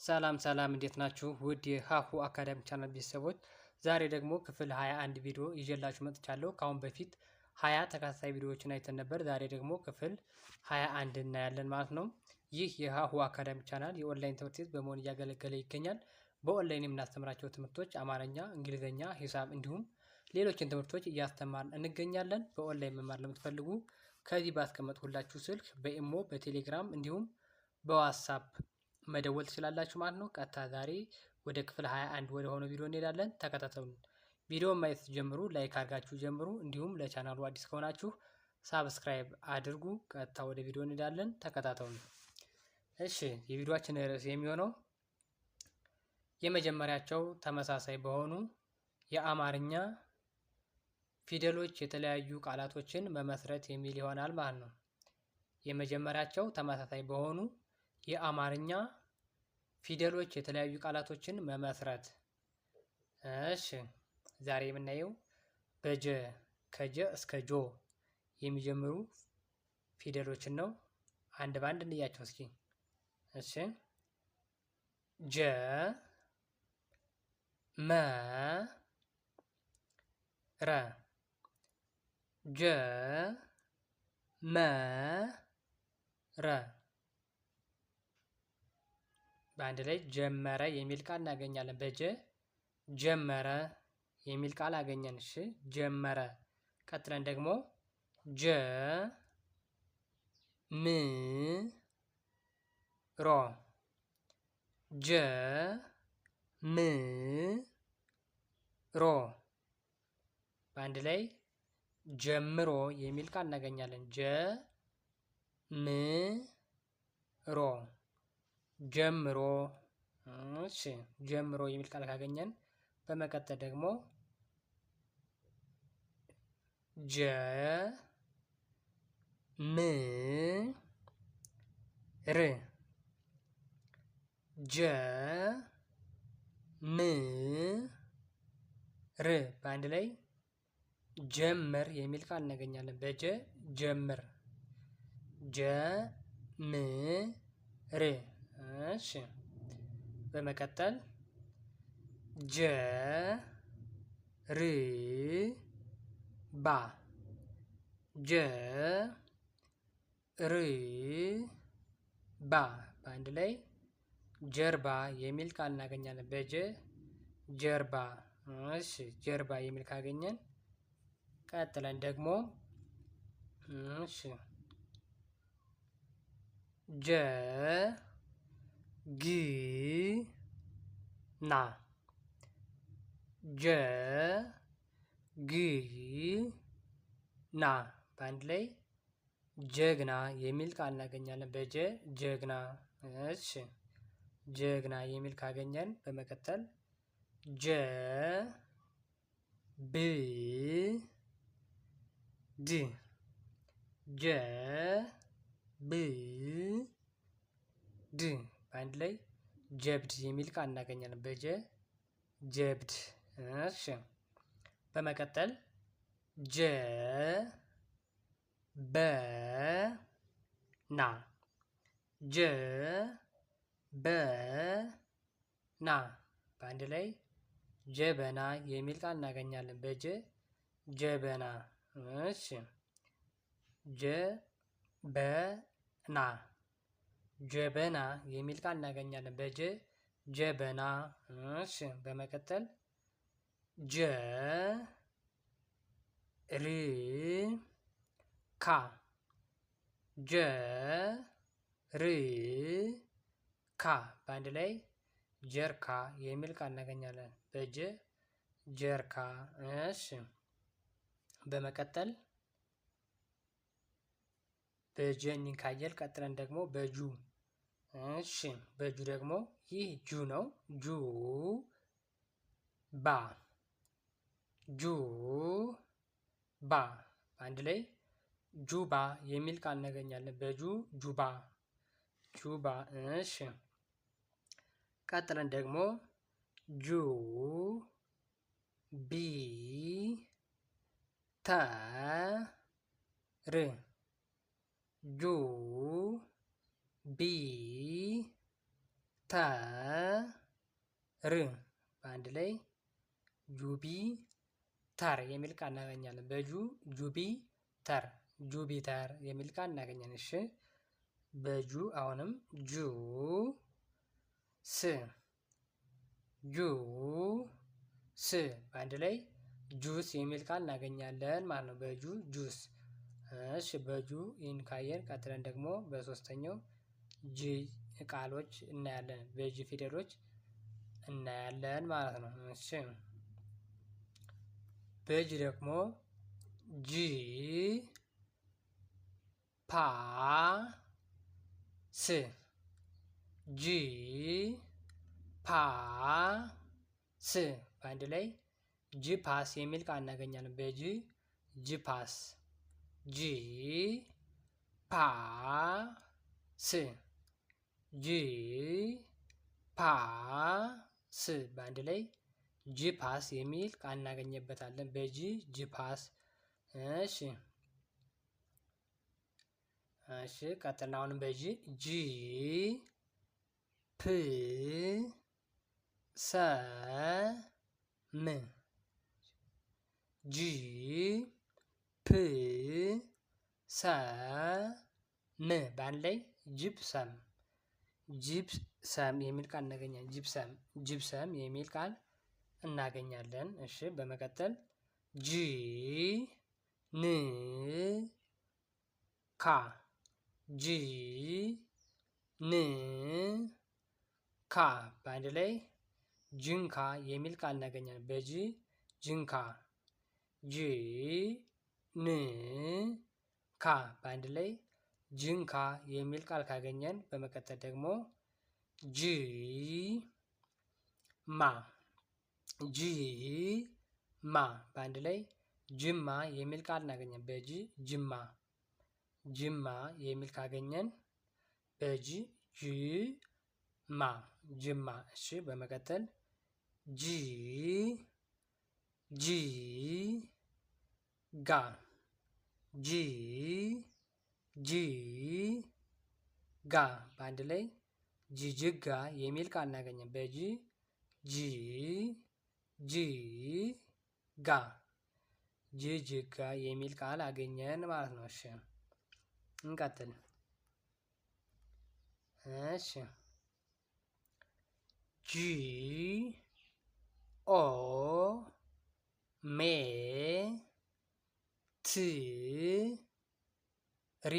ሰላም ሰላም እንዴት ናችሁ? ውድ የሀሁ አካዳሚ ቻናል ቤተሰቦች ዛሬ ደግሞ ክፍል 21 ቪዲዮ ይዤላችሁ መጥቻለሁ። ከአሁን በፊት 20 ተከታታይ ቪዲዮዎችን አይተን ነበር። ዛሬ ደግሞ ክፍል 21 እናያለን ማለት ነው። ይህ የሀሁ አካዳሚ ቻናል የኦንላይን ትምህርት ቤት በመሆን እያገለገለ ይገኛል። በኦንላይን የምናስተምራቸው ትምህርቶች አማርኛ፣ እንግሊዝኛ፣ ሂሳብ እንዲሁም ሌሎችን ትምህርቶች እያስተማርን እንገኛለን። በኦንላይን መማር ለምትፈልጉ ከዚህ ባስቀመጥኩላችሁ ስልክ በኢሞ፣ በቴሌግራም እንዲሁም በዋትሳፕ መደወል ትችላላችሁ ማለት ነው። ቀጥታ ዛሬ ወደ ክፍል 21 ወደ ሆነው ቪዲዮ እንሄዳለን። ተከታተሉን። ቪዲዮውን ማየት ጀምሩ፣ ላይክ አድርጋችሁ ጀምሩ። እንዲሁም ለቻናሉ አዲስ ከሆናችሁ ሳብስክራይብ አድርጉ። ቀጥታ ወደ ቪዲዮ እንሄዳለን። ተከታተሉን። እሺ፣ የቪዲዮአችን ርዕስ የሚሆነው የመጀመሪያቸው ተመሳሳይ በሆኑ የአማርኛ ፊደሎች የተለያዩ ቃላቶችን መመስረት የሚል ይሆናል ማለት ነው። የመጀመሪያቸው ተመሳሳይ በሆኑ የአማርኛ ፊደሎች የተለያዩ ቃላቶችን መመስረት። እሺ ዛሬ የምናየው በጀ ከጀ እስከ ጆ የሚጀምሩ ፊደሎችን ነው። አንድ ባንድ እንያቸው እስኪ። እሺ ጀ መ ረ ጀ መ ረ በአንድ ላይ ጀመረ የሚል ቃል እናገኛለን። በጀ ጀመረ የሚል ቃል አገኘን። እሺ ጀመረ። ቀጥለን ደግሞ ጀ ም ሮ ጀ ም ሮ በአንድ ላይ ጀምሮ የሚል ቃል እናገኛለን። ጀ ም ሮ ጀምሮ። እሺ ጀምሮ የሚል ቃል ካገኘን በመቀጠል ደግሞ ጀ ም ር ጀ ም ር በአንድ ላይ ጀምር የሚል ቃል እናገኛለን። በጀ ጀምር ጀ ም ር። እሺ በመቀጠል ጀ ር ባ ጀ ር ባ በአንድ ላይ ጀርባ የሚል ቃል እናገኛለን። በጀ ጀርባ። እሺ ጀርባ የሚል ካገኘን ቀጥለን ደግሞ እሺ ጀ ግ ና ጀ ግ ና በአንድ ላይ ጀግና የሚል ቃል እናገኛለን። በጀ ጀግና። እሺ ጀግና የሚል ካገኘን በመቀጠል ጀ ብ ድ ጀ ብ ድ በአንድ ላይ ጀብድ የሚል ቃል እናገኛለን። በጀ ጀብድ። እሺ በመቀጠል ጀ በ ና ጀ በ ና በአንድ ላይ ጀበና የሚል ቃል እናገኛለን። በጀ ጀበና። እሺ ጀ በ ና ጀበና የሚል ቃል እናገኛለን። በጀ ጀበና። እሺ በመቀጠል ጀ ር ካ ጀ ር ካ በአንድ ላይ ጀርካ የሚል ቃል እናገኛለን። በጀ ጀርካ። እሺ በመቀጠል በጀን ካየል ቀጥለን ደግሞ በጁ። እሺ በጁ ደግሞ ይህ ጁ ነው። ጁ ባ ጁ ባ በአንድ ላይ ጁባ የሚል ቃል እናገኛለን። በጁ ጁባ ጁባ። እሺ ቀጥለን ደግሞ ጁ ቢ ተ ር ጁ ቢ በአንድ ላይ ጁፒተር የሚል ቃል እናገኛለን። በጁ ጁፒተር የሚል ቃል እናገኛለን። እሺ በጁ አሁንም ጁስ በአንድ ላይ ጁስ የሚል ቃል እናገኛለን ማለት ነው። በጁ ጁስ። እሺ በጁ ይህን ካየን ቀጥለን ደግሞ በሶስተኛው ጂ ቃሎች እናያለን። በጂ ፊደሎች እናያለን ማለት ነው። እሺ በጂ ደግሞ ጂ ፓ ስ በአንድ ላይ ጂፓስ የሚል ቃል እናገኛለን። በጂ ጂፓስ ጂፓስ በአንድ ላይ ጂፓስ የሚል ቃል እናገኝበታለን። በጂ ጂፓስ። እሺ ቀጥልና አሁንም በጂ ፕ ሰ ም በአንድ ላይ ጂፕሰም የሚል ቃል እናገኛለን። ጂፕሰም የሚል ቃል እናገኛለን። እሺ በመቀጠል ጂ ን ካ በአንድ ላይ ጅንካ የሚል ቃል እናገኛለን። በጂ ጅንካ በአንድ ላይ ጅንካ የሚል ቃል ካገኘን በመቀጠል ደግሞ ማ በአንድ ላይ ጅማ የሚል ቃል እናገኛለን። በጂ ጅማ የሚል ካገኘን በጂ ጅማ። እሺ በመቀጠል ጋ በአንድ ላይ ጅጅጋ የሚል ቃል እናገኛለን። በጂ ጅጅጋ የሚል ቃል አገኘን ማለት ነው። እሺ እንቀጥል። እሺ ጂ ኦ ሜ ት ሪ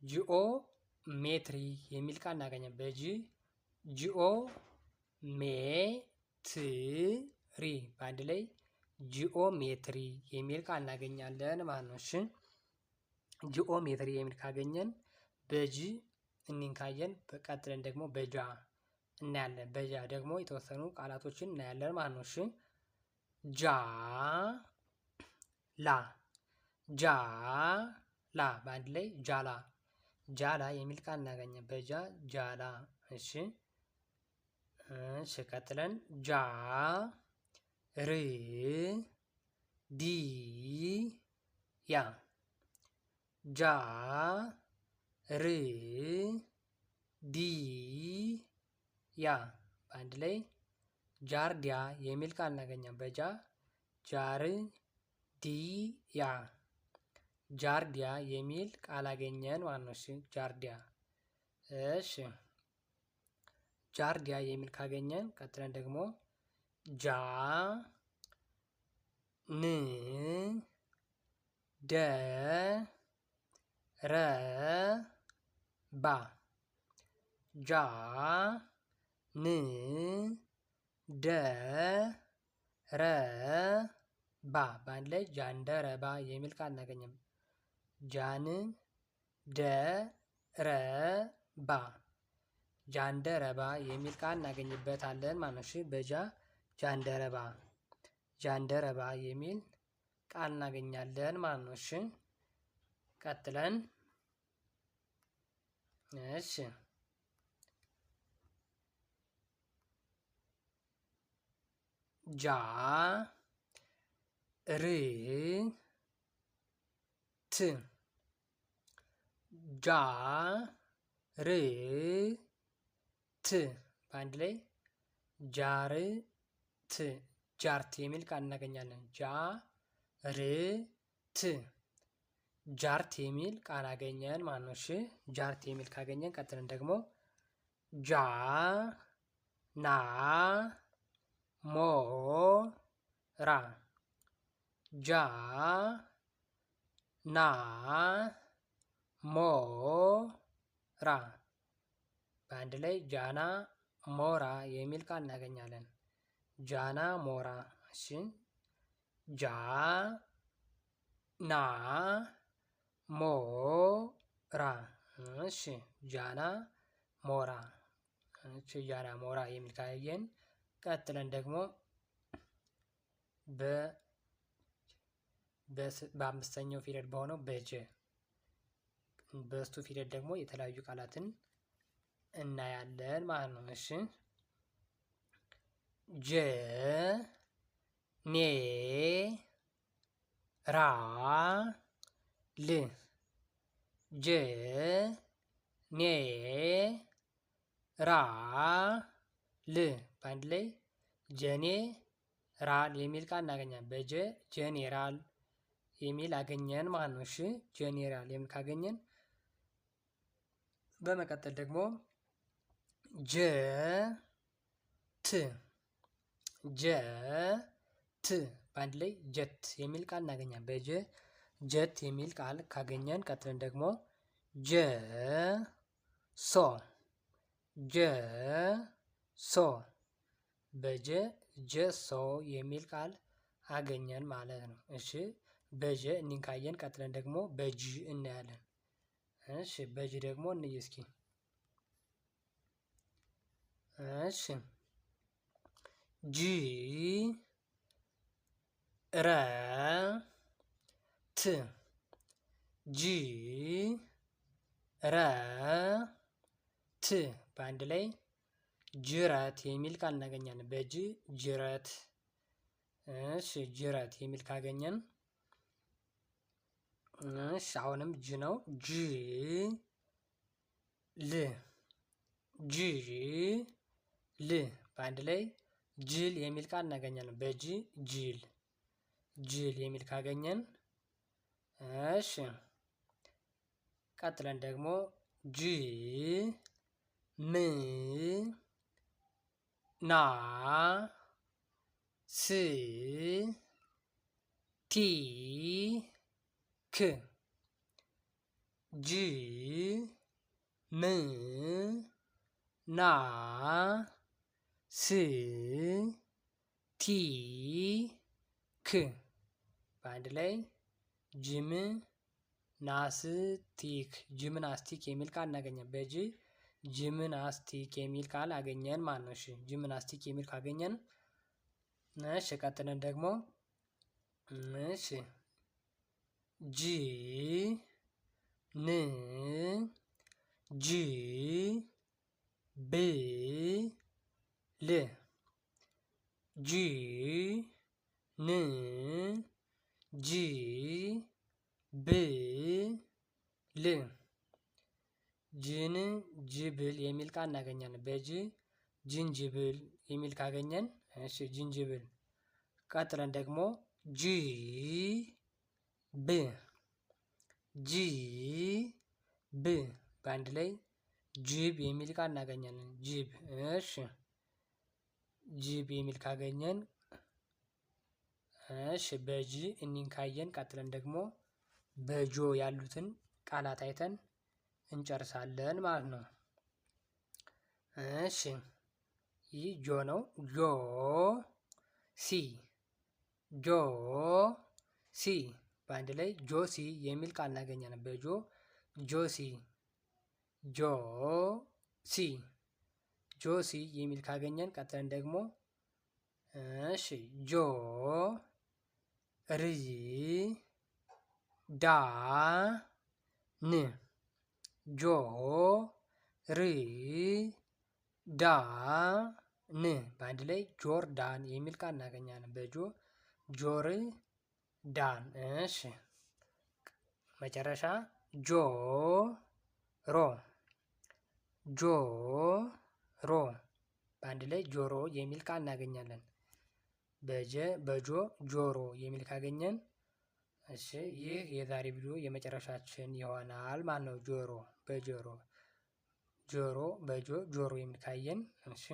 ጂኦሜትሪ የሚል ቃል እናገኛለን። በጂ ጂኦሜትሪ በአንድ ላይ ጂኦሜትሪ የሚል ቃል እናገኛለን ማለት ነው። እሺ ጂኦሜትሪ የሚል ካገኘን በጂ እኒን ካየን በቀጥለን ደግሞ በጃ እናያለን። በጃ ደግሞ የተወሰኑ ቃላቶችን እናያለን ማለት ነው። እሺ ጃላ በአንድ ላይ ጃላ የሚል ቃል እናገኛለን። በጃ ጃላ። እሺ ቀጥለን ጃርዲያ በአንድ ላይ ጃርዲያ የሚል ቃል እናገኛለን። በጃ ጃርዲያ የሚል ቃል አገኘን ማለት ነው። እሺ ጃርዲያ። እሺ ጃርዲያ የሚል ካገኘን ቀጥለን ደግሞ ን ደ ረ ባ ን ደ ረ ባ በአንድ ላይ ጃንደረባ የሚል ቃል እናገኛለን። ጃንደረባ የሚል ቃል እናገኝበታለን ማለት ነው። እሺ በጃ ጃንደረባ የሚል ቃል እናገኛለን ማለት ነው። እሺ ቀጥለን እሺ ጃ ር ት ጃ ር ት በአንድ ላይ ጃርት ጃርት የሚል ቃል እናገኛለን። ጃርት ጃርት የሚል ቃል አገኘን ማለት ነው። እሺ ጃርት የሚል ካገኘን ቀጥለን ደግሞ ጃ ና ሞ ራ ጃ ና ሞ ራ በአንድ ላይ ጃና ሞራ የሚል ቃል እናገኛለን። ጃና ሞራ። እሺ ጃ ና ሞ ራ። እሺ ጃና ሞራ። እሺ ጃና ሞራ የሚል ካየን ቀጥለን ደግሞ በአምስተኛው ፊደል በሆነው በጀ በስቱ ፊደል ደግሞ የተለያዩ ቃላትን እናያለን ማለት ነው። እሺ ጀ ኔ ራ ል ጀ ኔ ራ ል በአንድ ላይ ጀኔ ራል የሚል ቃል እናገኛለን። በጀ ጀኔራል የሚል አገኘን ማለት ነው። እሺ ጀኔራል የሚል ካገኘን በመቀጠል ደግሞ ጀ ት ጀ ት በአንድ ላይ ጀት የሚል ቃል እናገኛለን። በጀ ጀት የሚል ቃል ካገኘን ቀጥለን ደግሞ ጀ ሶ ጀ ሶ በጀ ጀሶ የሚል ቃል አገኘን ማለት ነው። እሺ በጀ እኒን ካየን ቀጥለን ደግሞ በጅ እናያለን። እሺ በጅ ደግሞ እንይ እስኪ። እሺ ጂ ረ ት ጂ ረ ት በአንድ ላይ ጅረት የሚል ቃል እናገኛለን። በጅ ጅረት። እሺ ጅረት የሚል ካገኘን እሺ አሁንም ጅ ነው። ጅ ል ጅ ል በአንድ ላይ ጅል የሚል ቃል እናገኛለን። በጅ ጅል ጅል የሚል ካገኘን እሺ ቀጥለን ደግሞ ጅ ም ና ስ ቲ ክ ጅ ም ና ስ ቲ ክ በአንድ ላይ ጅም ናስቲክ ጂምናስቲክ የሚል ቃል እናገኘን። በጅ ጂምናስቲክ የሚል ቃል አገኘን ማለት ነው። እሺ ጂምናስቲክ የሚል ካገኘን እሺ ቀጥለን ደግሞ እሺ ጂ ን ጂ ብ ል ጂ ን ጂ ብ ል ጅን ጅብል የሚል ቃል እናገኛለን። በጅ ጅንጅብል የሚል ካገኘን እሺ ጅንጅብል። ቀጥለን ደግሞ ጂ ብ ጂ ብ በአንድ ላይ ጅብ የሚል ቃል እናገኛለን። ጅብ። እሺ ጅብ የሚል ካገኘን እሺ በጂ እኒን ካየን ቀጥለን ደግሞ በጆ ያሉትን ቃላት አይተን እንጨርሳለን ማለት ነው። እሺ ይህ ጆ ነው። ጆ ሲ ጆ ሲ በአንድ ላይ ጆሲ የሚል ቃል እናገኛለን። በጆ ጆሲ ጆ ሲ ጆሲ የሚል ካገኘን ቀጥለን ደግሞ እሺ ጆ ር ዳ ን ጆ ር ዳ ን በአንድ ላይ ጆርዳን የሚል ቃል እናገኛለን። ጆርዳን። እሺ መጨረሻ ጆሮ በአንድ ላይ ጆሮ የሚል ቃል እናገኛለን። በጆ ጆሮ የሚል ካገኘን እሺ ይህ የዛሬ ቪዲዮ የመጨረሻችን ይሆናል ማለት ነው። ጆሮ የሚል ካየን እሺ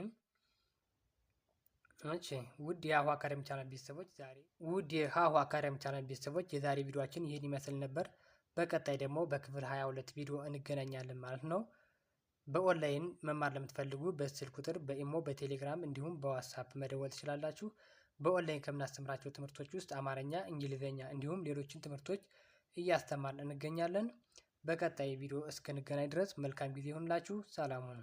ውድ የሀሁ አካዳሚ ቻናል ቤተሰቦች የዛሬ ቪዲዮአችን ይህን ይመስል ነበር። በቀጣይ ደግሞ በክፍል 22 ቪዲዮ እንገናኛለን ማለት ነው። በኦንላይን መማር ለምትፈልጉ በስልክ ቁጥር በኢሞ በቴሌግራም እንዲሁም በዋትስአፕ መደወል ትችላላችሁ። በኦንላይን ከምናስተምራቸው ትምህርቶች ውስጥ አማርኛ፣ እንግሊዘኛ እንዲሁም ሌሎችን ትምህርቶች እያስተማርን እንገኛለን። በቀጣይ ቪዲዮ እስክንገናኝ ድረስ መልካም ጊዜ ይሁንላችሁ። ሰላም ሁኑ።